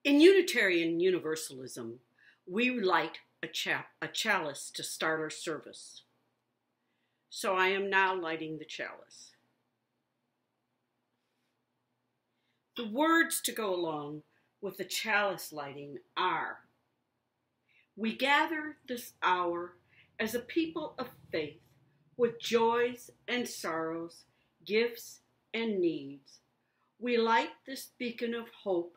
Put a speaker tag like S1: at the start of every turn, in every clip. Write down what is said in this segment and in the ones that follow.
S1: In Unitarian Universalism, we light a chalice to start our service. So I am now lighting the chalice. The words to go along with the chalice lighting are, we gather this hour as a people of faith with joys and sorrows, gifts and needs. We light this beacon of hope,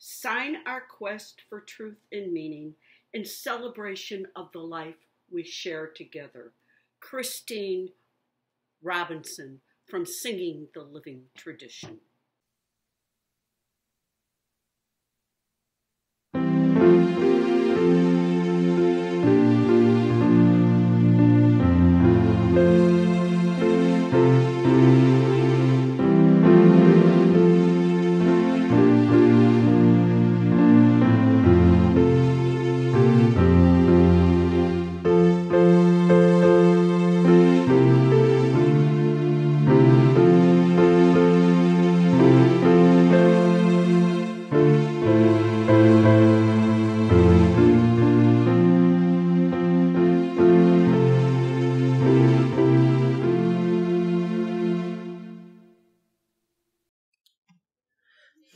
S1: sign our quest for truth and meaning in celebration of the life we share together. Christine Robinson from Singing the Living Tradition.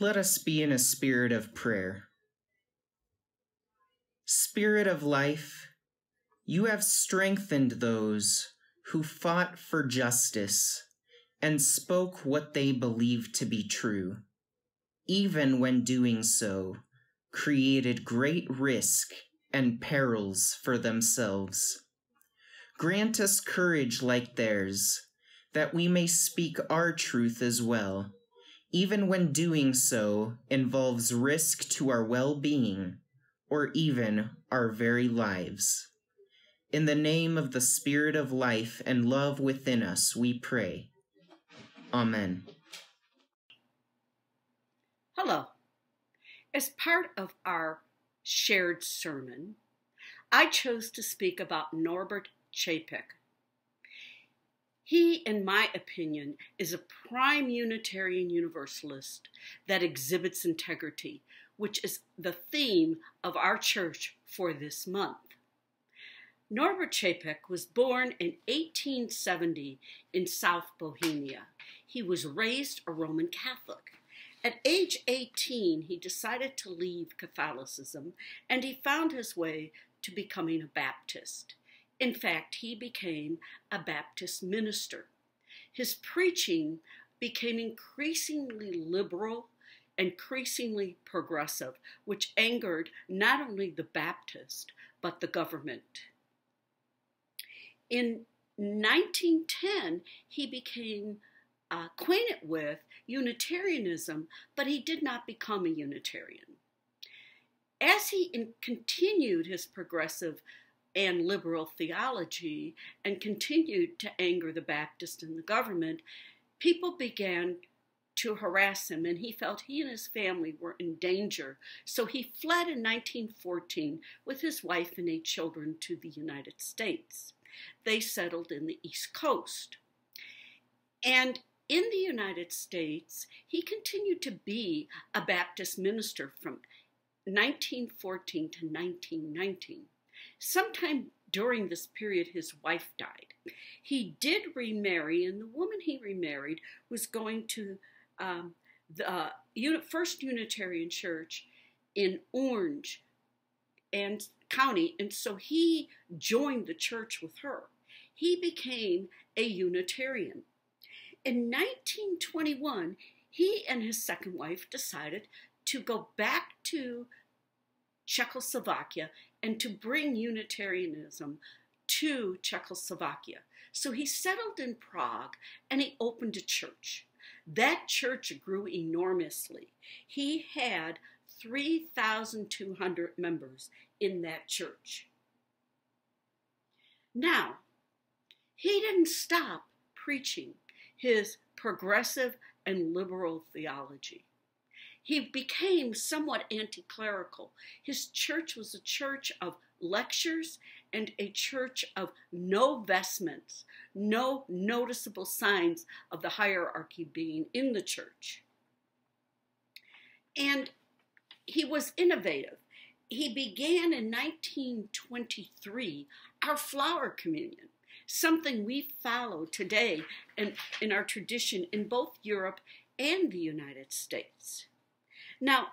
S2: Let us be in a spirit of prayer. Spirit of life, you have strengthened those who fought for justice and spoke what they believed to be true, even when doing so created great risk and perils for themselves. Grant us courage like theirs, that we may speak our truth as well, even when doing so involves risk to our well-being or even our very lives. In the name of the Spirit of life and love within us, we pray. Amen.
S1: Hello. As part of our shared sermon, I chose to speak about Norbert Capek. He, in my opinion, is a prime Unitarian Universalist that exhibits integrity, which is the theme of our church for this month. Norbert Capek was born in 1870 in South Bohemia. He was raised a Roman Catholic. At age 18, he decided to leave Catholicism, and he found his way to becoming a Baptist. In fact, he became a Baptist minister. His preaching became increasingly liberal, increasingly progressive, which angered not only the Baptist, but the government. In 1910, he became acquainted with Unitarianism, but he did not become a Unitarian. As he continued his progressive and liberal theology and continued to anger the Baptists and the government, people began to harass him, and he felt he and his family were in danger. So he fled in 1914 with his wife and 8 children to the United States. They settled in the East Coast. And in the United States, he continued to be a Baptist minister from 1914 to 1919. Sometime during this period, his wife died. He did remarry, and the woman he remarried was going to the First Unitarian Church in Orange and County, and so he joined the church with her. He became a Unitarian. In 1921, he and his second wife decided to go back to Czechoslovakia and to bring Unitarianism to Czechoslovakia. So he settled in Prague and he opened a church. That church grew enormously. He had 3,200 members in that church. Now, he didn't stop preaching his progressive and liberal theology. He became somewhat anti-clerical. His church was a church of lectures and a church of no vestments, no noticeable signs of the hierarchy being in the church. And he was innovative. He began in 1923 our flower communion, something we follow today in our tradition in both Europe and the United States. Now,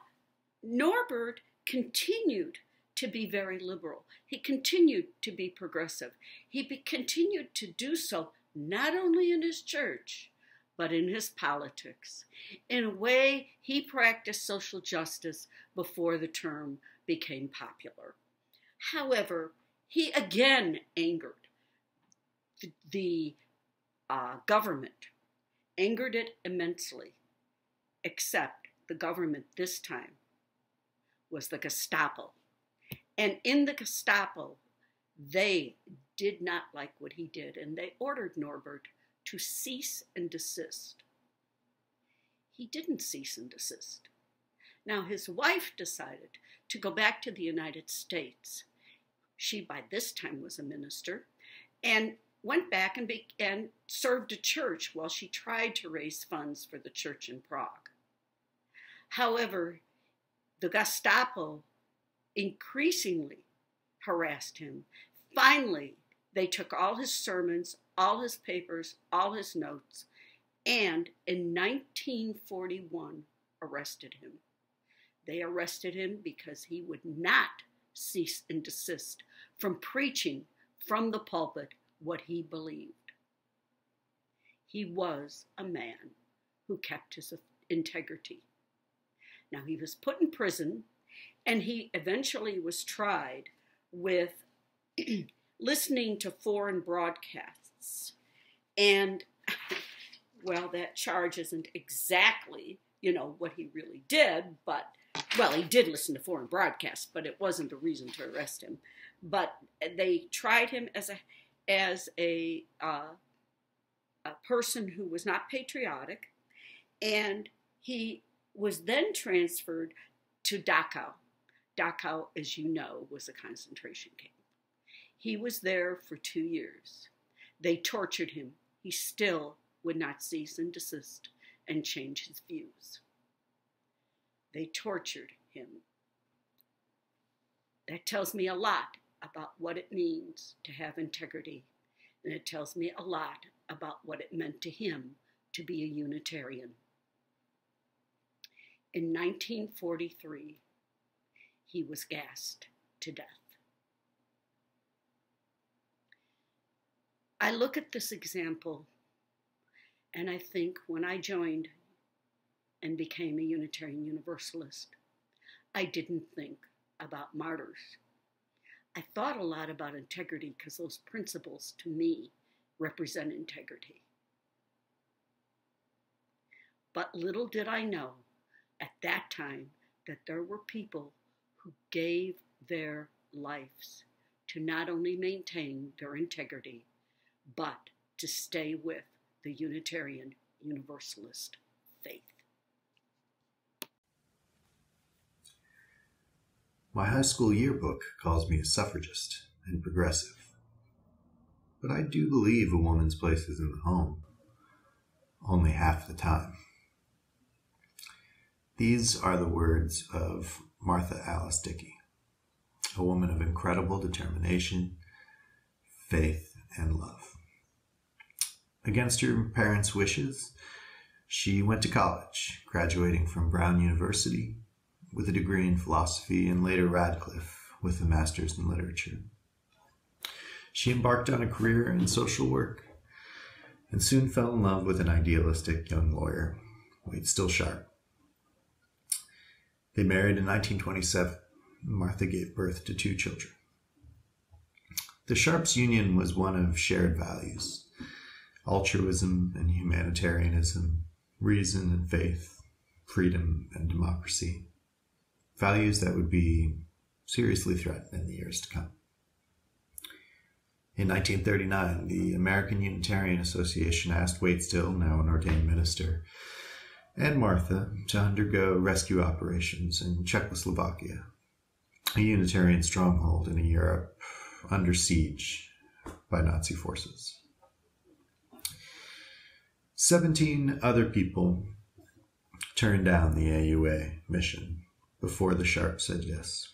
S1: Norbert continued to be very liberal. He continued to be progressive. He continued to do so not only in his church, but in his politics. In a way, he practiced social justice before the term became popular. However, he again angered the government, angered it immensely, except the government this time was the Gestapo. And in the Gestapo, they did not like what he did, and they ordered Norbert to cease and desist. He didn't cease and desist. Now, his wife decided to go back to the United States. She, by this time, was a minister, and went back and served a church while she tried to raise funds for the church in Prague. However, the Gestapo increasingly harassed him. Finally, they took all his sermons, all his papers, all his notes, and in 1941 arrested him. They arrested him because he would not cease and desist from preaching from the pulpit what he believed. He was a man who kept his integrity. Now, he was put in prison, and he eventually was tried with listening to foreign broadcasts. And, well, that charge isn't exactly, what he really did, but, well, he did listen to foreign broadcasts, but it wasn't a reason to arrest him. But they tried him as a person who was not patriotic, and he was then transferred to Dachau. Dachau, as you know, was a concentration camp. He was there for 2 years. They tortured him. He still would not cease and desist and change his views. They tortured him. That tells me a lot about what it means to have integrity, and it tells me a lot about what it meant to him to be a Unitarian. In 1943, he was gassed to death. I look at this example and I think when I joined and became a Unitarian Universalist, I didn't think about martyrs. I thought a lot about integrity because those principles to me represent integrity. But little did I know at that time that there were people who gave their lives to not only maintain their integrity, but to stay with the Unitarian Universalist faith.
S3: My high school yearbook calls me a suffragist and progressive. But I do believe a woman's place is in the home. Only half the time. These are the words of Martha Alice Dickey, a woman of incredible determination, faith, and love. Against her parents' wishes, she went to college, graduating from Brown University with a degree in philosophy and later Radcliffe with a master's in literature. She embarked on a career in social work and soon fell in love with an idealistic young lawyer, Wade Still Sharp. They married in 1927. Martha gave birth to 2 children. The Sharps' union was one of shared values: altruism and humanitarianism, reason and faith, freedom and democracy. Values that would be seriously threatened in the years to come. In 1939, the American Unitarian Association asked Wade Still, now an ordained minister, and Martha to undergo rescue operations in Czechoslovakia, a Unitarian stronghold in a Europe under siege by Nazi forces. 17 other people turned down the AUA mission before the Sharps said yes.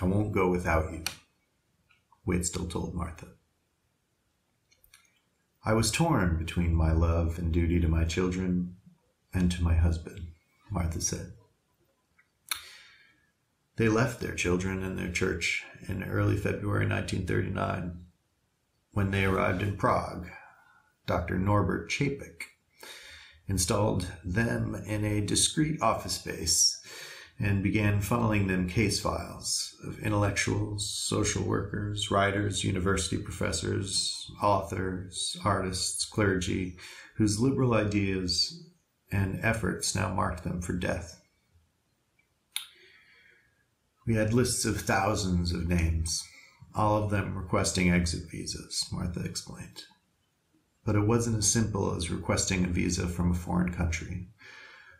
S3: "I won't go without you," Wade Still told Martha. "I was torn between my love and duty to my children and to my husband," Martha said. They left their children and their church in early February 1939. When they arrived in Prague, Dr. Norbert Capek installed them in a discreet office space and began funneling them case files of intellectuals, social workers, writers, university professors, authors, artists, clergy, whose liberal ideas and efforts now marked them for death. "We had lists of thousands of names, all of them requesting exit visas," Martha explained. But it wasn't as simple as requesting a visa from a foreign country.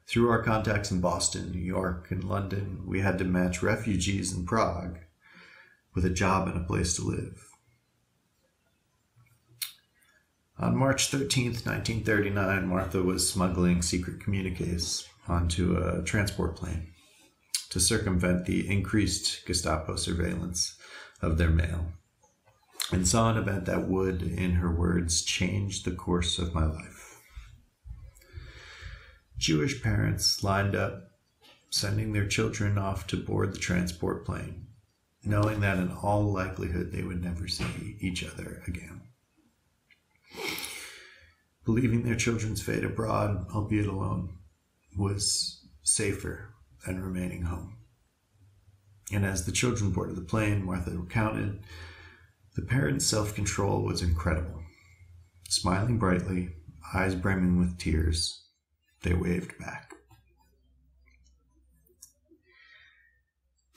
S3: Through our contacts in Boston, New York, and London, we had to match refugees in Prague with a job and a place to live. On March 13th, 1939, Martha was smuggling secret communiques onto a transport plane to circumvent the increased Gestapo surveillance of their mail, and saw an event that would, in her words, change the course of my life. Jewish parents lined up, sending their children off to board the transport plane, knowing that in all likelihood they would never see each other again. Believing their children's fate abroad, albeit alone, was safer than remaining home. And as the children boarded the plane, Martha recounted, the parents' self-control was incredible. Smiling brightly, eyes brimming with tears, they waved back.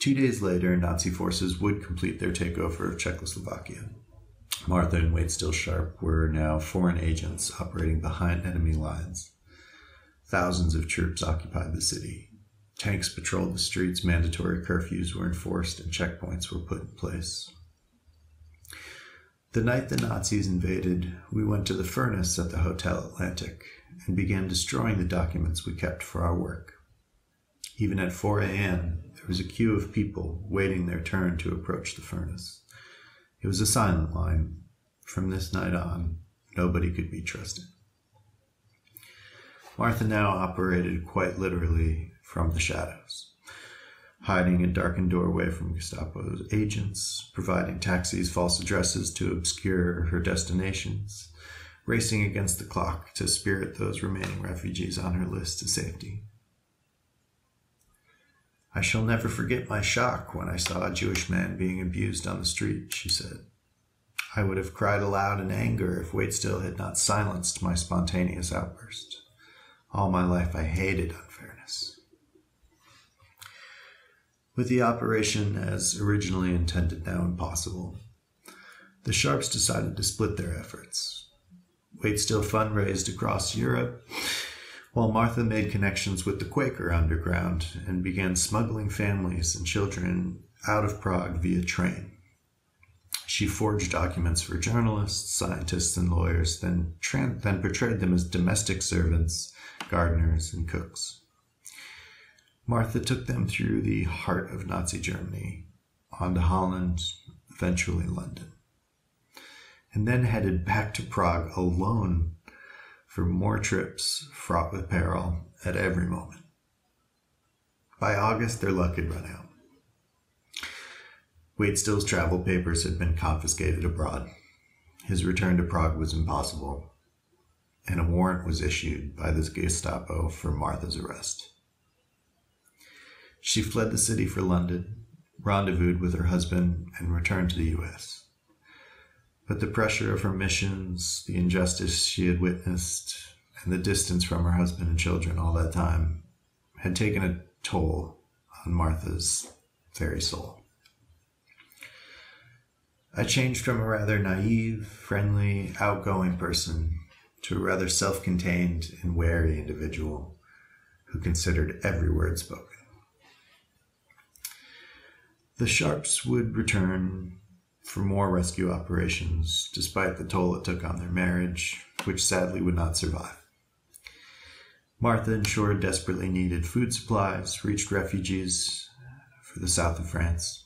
S3: 2 days later, Nazi forces would complete their takeover of Czechoslovakia. Martha and Wade Still Sharp were now foreign agents operating behind enemy lines. Thousands of troops occupied the city. Tanks patrolled the streets, mandatory curfews were enforced, and checkpoints were put in place. The night the Nazis invaded, we went to the furnace at the Hotel Atlantic and began destroying the documents we kept for our work. Even at 4 a.m., there was a queue of people waiting their turn to approach the furnace. It was a silent line. From this night on, nobody could be trusted. Martha now operated quite literally from the shadows, hiding in darkened doorway from Gestapo's agents, providing taxis false addresses to obscure her destinations, racing against the clock to spirit those remaining refugees on her list to safety. "I shall never forget my shock when I saw a Jewish man being abused on the street," she said. "I would have cried aloud in anger if Wade Still had not silenced my spontaneous outburst. All my life I hated unfairness. With the operation as originally intended now impossible, the Sharps decided to split their efforts. Waite still fundraised across Europe, while Martha made connections with the Quaker underground and began smuggling families and children out of Prague via train. She forged documents for journalists, scientists, and lawyers, then portrayed them as domestic servants, gardeners, and cooks. Martha took them through the heart of Nazi Germany, on to Holland, eventually London, and then headed back to Prague alone for more trips fraught with peril at every moment. By August, their luck had run out. Waitstill's travel papers had been confiscated abroad. His return to Prague was impossible, and a warrant was issued by the Gestapo for Martha's arrest. She fled the city for London, rendezvoused with her husband, and returned to the U.S. But the pressure of her missions, the injustice she had witnessed, and the distance from her husband and children all that time had taken a toll on Martha's very soul. I changed from a rather naive, friendly, outgoing person to a rather self-contained and wary individual who considered every word spoken. The Sharps would return for more rescue operations, despite the toll it took on their marriage, which sadly would not survive. Martha ensured desperately needed food supplies, reached refugees for the south of France.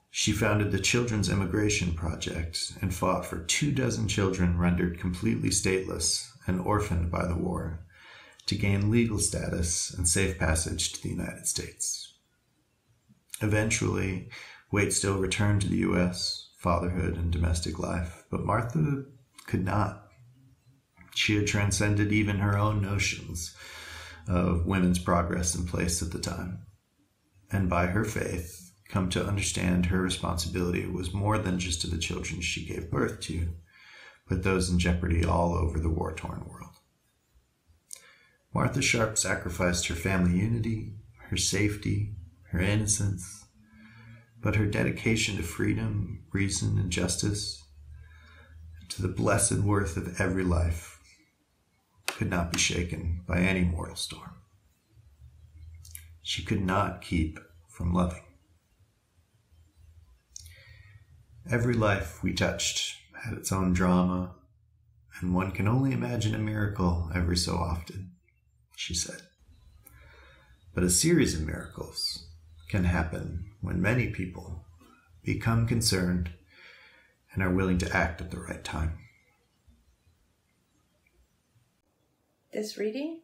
S3: She founded the Children's Immigration Project and fought for 24 children rendered completely stateless and orphaned by the war to gain legal status and safe passage to the United States. Eventually, Waite still returned to the U.S., fatherhood and domestic life, but Martha could not. She had transcended even her own notions of women's progress and place at the time, and by her faith, come to understand her responsibility was more than just to the children she gave birth to, but those in jeopardy all over the war-torn world. Martha Sharp sacrificed her family unity, her safety, her innocence, but her dedication to freedom, reason, and justice, to the blessed worth of every life, could not be shaken by any mortal storm. She could not keep from loving. Every life we touched had its own drama, and one can only imagine a miracle every so often, she said. But a series of miracles can happen when many people become concerned and are willing to act at the right time.
S4: This reading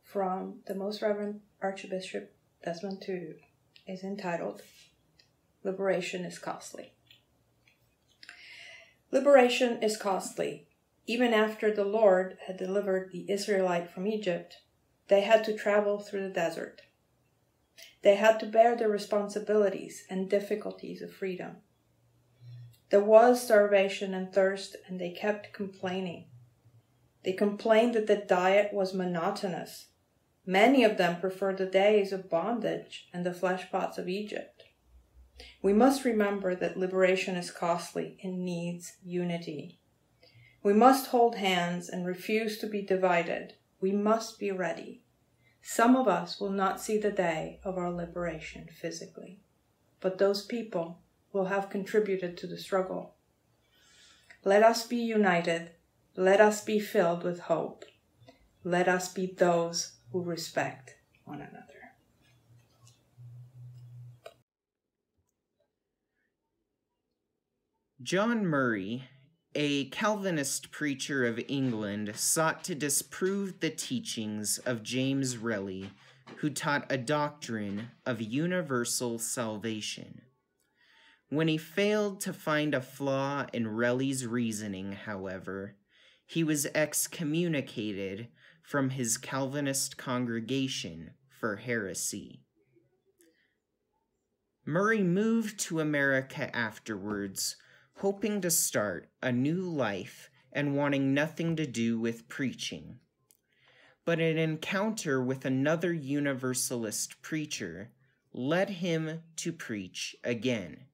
S4: from the Most Reverend Archbishop Desmond Tutu is entitled, Liberation is Costly. Liberation is costly. Even after the Lord had delivered the Israelites from Egypt, they had to travel through the desert. They had to bear the responsibilities and difficulties of freedom. There was starvation and thirst, and they kept complaining. They complained that the diet was monotonous. Many of them preferred the days of bondage and the flesh pots of Egypt. We must remember that liberation is costly and needs unity. We must hold hands and refuse to be divided. We must be ready. Some of us will not see the day of our liberation physically, but those people will have contributed to the struggle. Let us be united. Let us be filled with hope. Let us be those who respect one another.
S2: John Murray, a Calvinist preacher of England, sought to disprove the teachings of James Relly, who taught a doctrine of universal salvation. When he failed to find a flaw in Relly's reasoning, however, he was excommunicated from his Calvinist congregation for heresy. Murray moved to America afterwards, hoping to start a new life and wanting nothing to do with preaching. but an encounter with another Universalist preacher led him to preach again.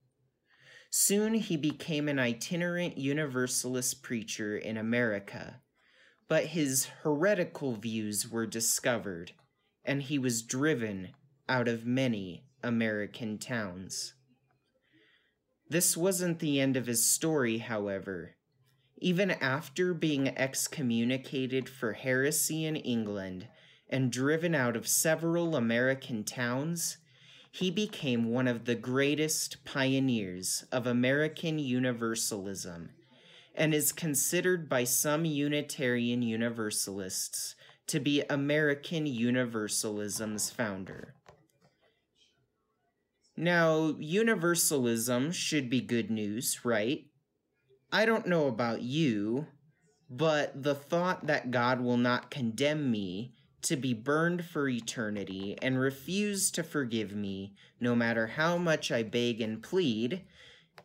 S2: Soon he became an itinerant Universalist preacher in America, but his heretical views were discovered, and he was driven out of many American towns. This wasn't the end of his story, however. Even after being excommunicated for heresy in England and driven out of several American towns, he became one of the greatest pioneers of American Universalism and is considered by some Unitarian Universalists to be American Universalism's founder. Now, Universalism should be good news, right? I don't know about you, but the thought that God will not condemn me to be burned for eternity and refuse to forgive me no matter how much I beg and plead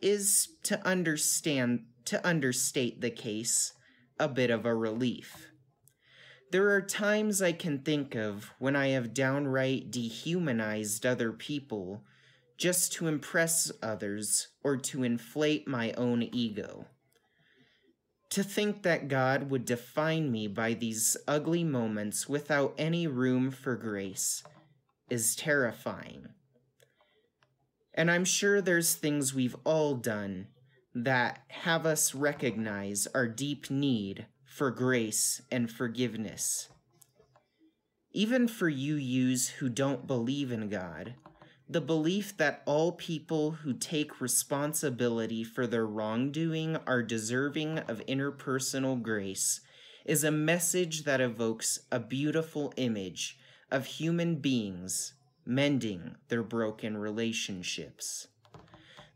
S2: is, to understate the case, a bit of a relief. There are times I can think of when I have downright dehumanized other people just to impress others or to inflate my own ego. To think that God would define me by these ugly moments without any room for grace is terrifying. And I'm sure there's things we've all done that have us recognize our deep need for grace and forgiveness. Even for you who don't believe in God, the belief that all people who take responsibility for their wrongdoing are deserving of interpersonal grace is a message that evokes a beautiful image of human beings mending their broken relationships.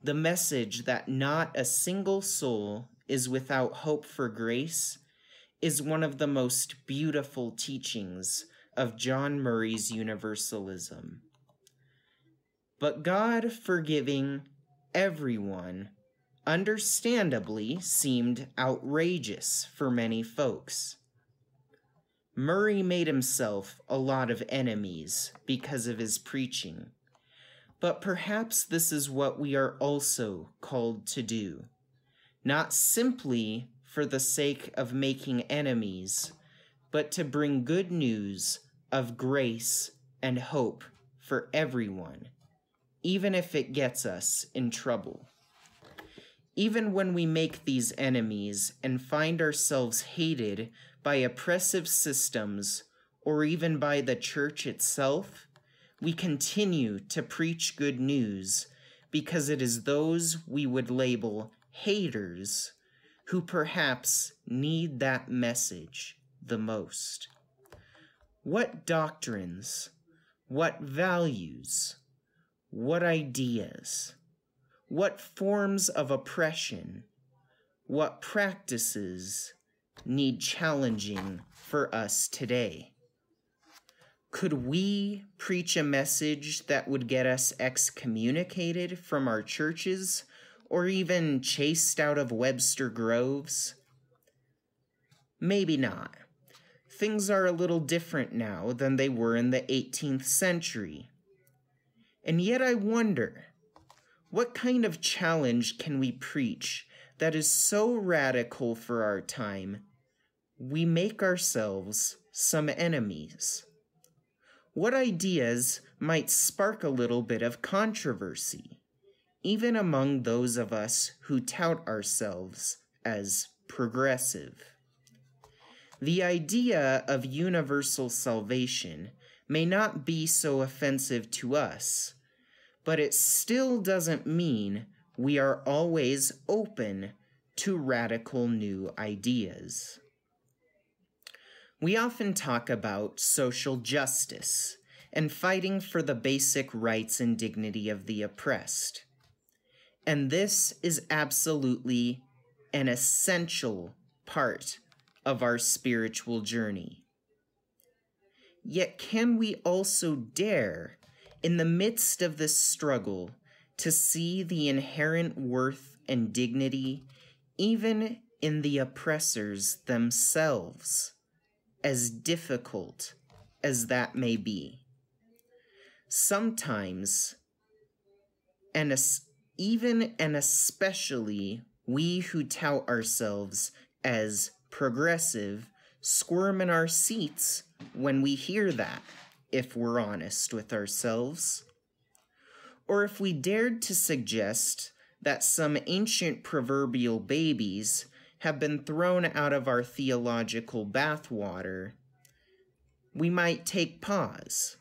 S2: The message that not a single soul is without hope for grace is one of the most beautiful teachings of John Murray's Universalism. But God forgiving everyone understandably seemed outrageous for many folks. Murray made himself a lot of enemies because of his preaching, but perhaps this is what we are also called to do, not simply for the sake of making enemies, but to bring good news of grace and hope for everyone, even if it gets us in trouble. Even when we make these enemies and find ourselves hated by oppressive systems or even by the church itself, we continue to preach good news because it is those we would label haters who perhaps need that message the most. What doctrines, what values, what ideas, what forms of oppression, what practices need challenging for us today? Could we preach a message that would get us excommunicated from our churches or even chased out of Webster Groves? Maybe not. Things are a little different now than they were in the 18th century. And yet I wonder, what kind of challenge can we preach that is so radical for our time, we make ourselves some enemies? What ideas might spark a little bit of controversy, even among those of us who tout ourselves as progressive? The idea of universal salvation may not be so offensive to us, but it still doesn't mean we are always open to radical new ideas. We often talk about social justice and fighting for the basic rights and dignity of the oppressed. And this is absolutely an essential part of our spiritual journey. Yet can we also dare, in the midst of this struggle, to see the inherent worth and dignity even in the oppressors themselves? as difficult as that may be. Sometimes, even and especially we who tout ourselves as progressive squirm in our seats when we hear that, if we're honest with ourselves. Or if we dared to suggest that some ancient proverbial babies have been thrown out of our theological bathwater, we might take pause.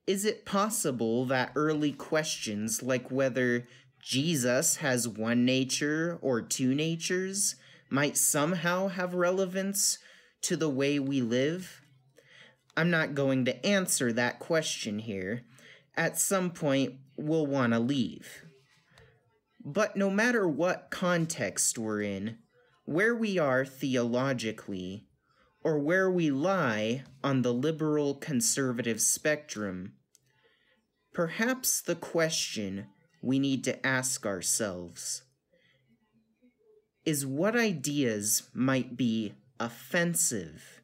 S2: Is it possible that early questions like whether Jesus has one nature or two natures might somehow have relevance to the way we live? I'm not going to answer that question here. At some point, we'll want to leave. But no matter what context we're in, where we are theologically, or where we lie on the liberal conservative spectrum, perhaps the question we need to ask ourselves is what ideas might be offensive,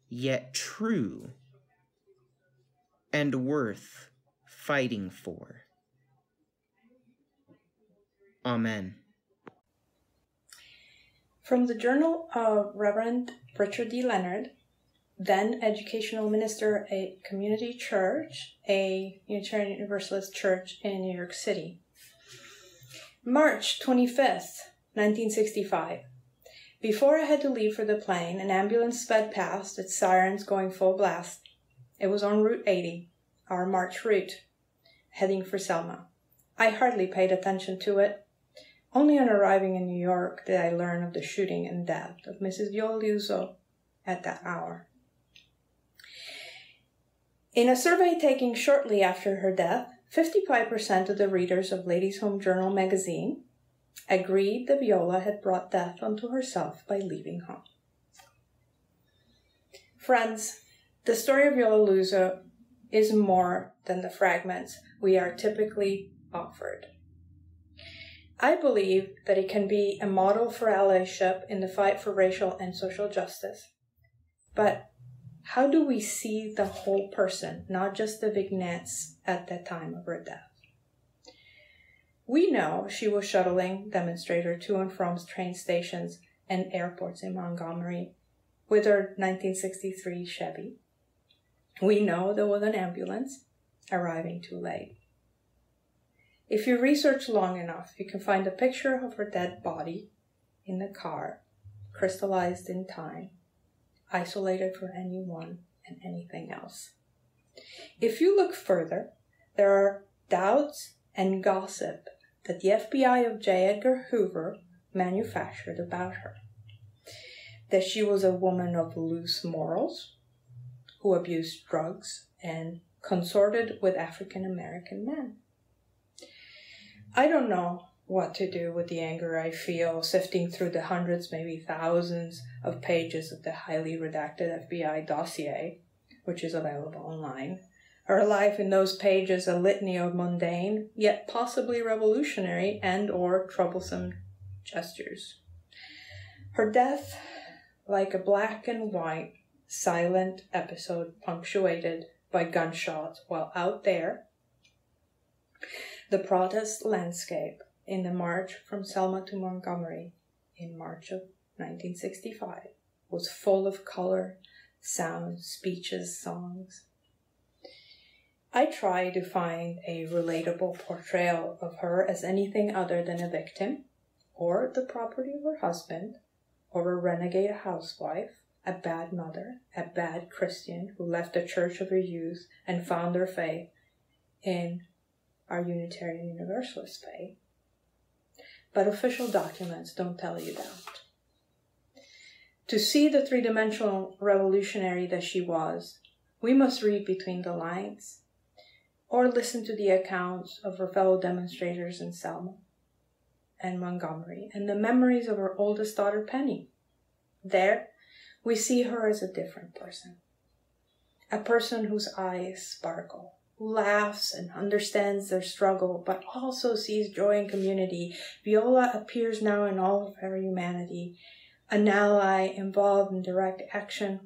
S2: yet true, and worth fighting for. Amen.
S4: From the Journal of Reverend Richard D. Leonard, then educational minister at a community church, a Unitarian Universalist church in New York City. March 25th, 1965. Before I had to leave for the plane, an ambulance sped past, its sirens going full blast. It was on Route 80, our March route, heading for Selma. I hardly paid attention to it. Only on arriving in New York did I learn of the shooting and death of Mrs. Viola Luso at that hour. In a survey taken shortly after her death, 55% of the readers of Ladies' Home Journal magazine agreed that Viola had brought death onto herself by leaving home. Friends, the story of Viola Luso is more than the fragments we are typically offered. I believe that it can be a model for allyship in the fight for racial and social justice. But how do we see the whole person, not just the vignettes at the time of her death? We know she was shuttling demonstrators to and from train stations and airports in Montgomery with her 1963 Chevy. We know there was an ambulance arriving too late. If you research long enough, you can find a picture of her dead body in the car, crystallized in time, isolated from anyone and anything else. If you look further, there are doubts and gossip that the FBI of J. Edgar Hoover manufactured about her. That she was a woman of loose morals, who abused drugs and consorted with African American men. I don't know what to do with the anger I feel sifting through the hundreds, maybe thousands of pages of the highly redacted FBI dossier, which is available online. Her life in those pages a litany of mundane, yet possibly revolutionary and or troublesome gestures. Her death, like a black and white, silent episode punctuated by gunshots while out there, the protest landscape in the march from Selma to Montgomery in March of 1965 was full of color, sound, speeches, songs. I try to find a relatable portrayal of her as anything other than a victim, or the property of her husband, or a renegade housewife, a bad mother, a bad Christian who left the church of her youth and found her faith in our Unitarian Universalist faith. But official documents don't tell you that. To see the three-dimensional revolutionary that she was, we must read between the lines, or listen to the accounts of her fellow demonstrators in Selma and Montgomery, and the memories of her oldest daughter, Penny. There, we see her as a different person. A person whose eyes sparkle, who laughs and understands their struggle, but also sees joy in community. Viola appears now in all of her humanity, an ally involved in direct action,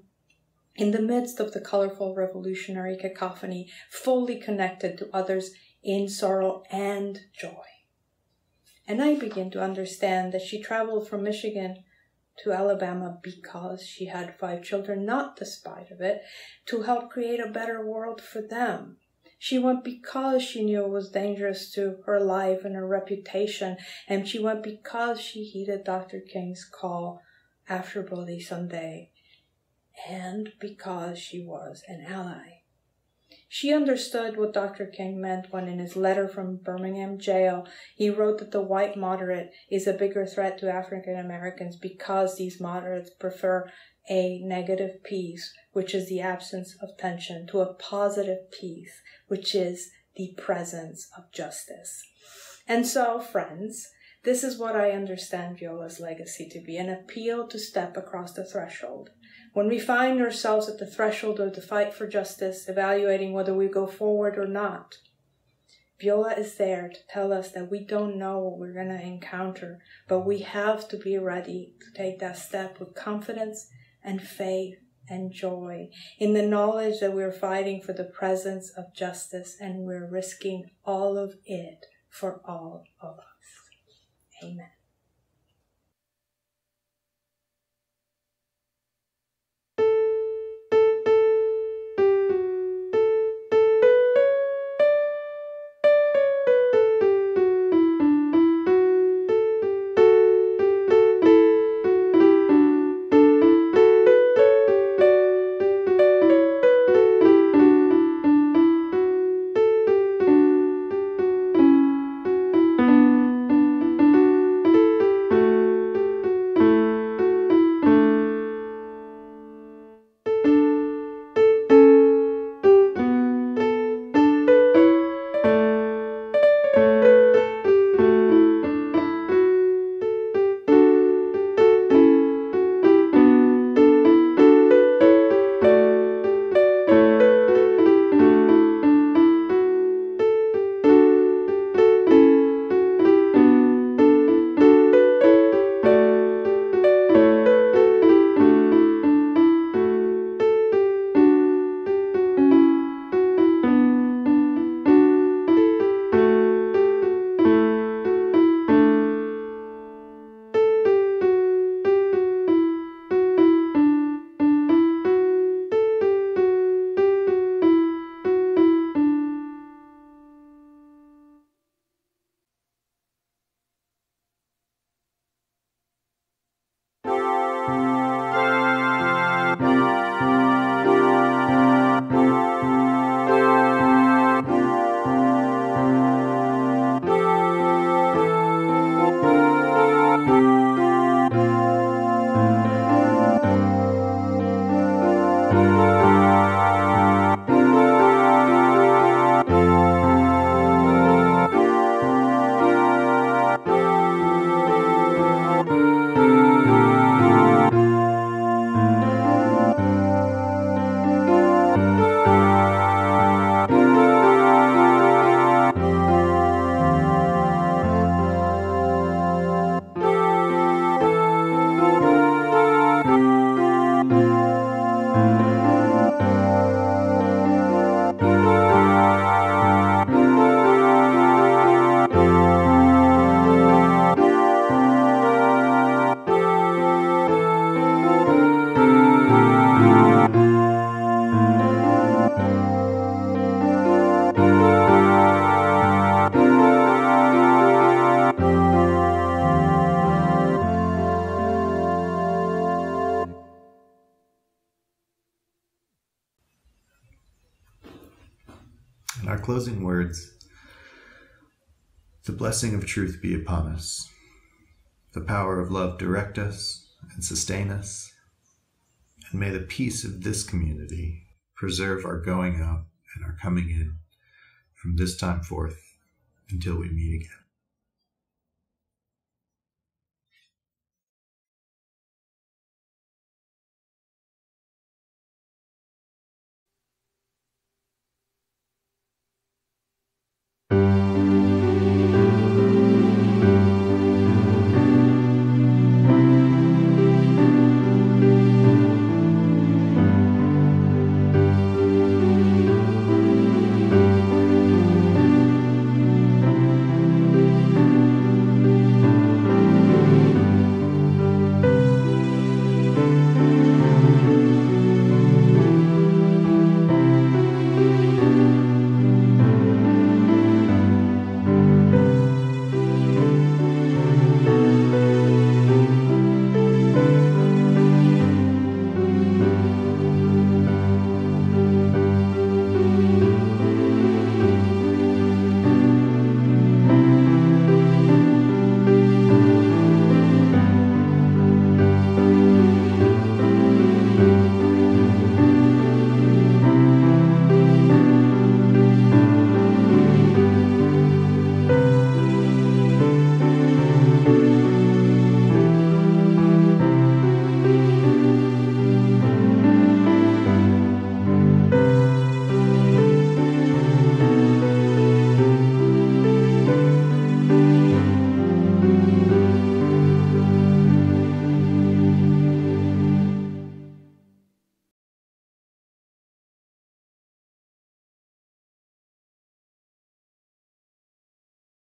S4: in the midst of the colorful revolutionary cacophony, fully connected to others in sorrow and joy. And I begin to understand that she traveled from Michigan to Alabama because she had 5 children, not despite of it, to help create a better world for them. She went because she knew it was dangerous to her life and her reputation, and she went because she heeded Dr. King's call after Bloody Sunday, and because she was an ally. She understood what Dr. King meant when in his letter from Birmingham jail, he wrote that the white moderate is a bigger threat to African Americans because these moderates prefer a negative peace, which is the absence of tension, to a positive peace, which is the presence of justice. And so, friends, this is what I understand Viola's legacy to be, an appeal to step across the threshold. When we find ourselves at the threshold of the fight for justice, evaluating whether we go forward or not, Viola is there to tell us that we don't know what we're going to encounter, but we have to be ready to take that step with confidence and faith and joy in the knowledge that we're fighting for the presence of justice and we're risking all of it for all of us. Amen.
S3: In our closing words, the blessing of truth be upon us. The power of love direct us and sustain us. And may the peace of this community preserve our going out and our coming in from this time forth until we meet again.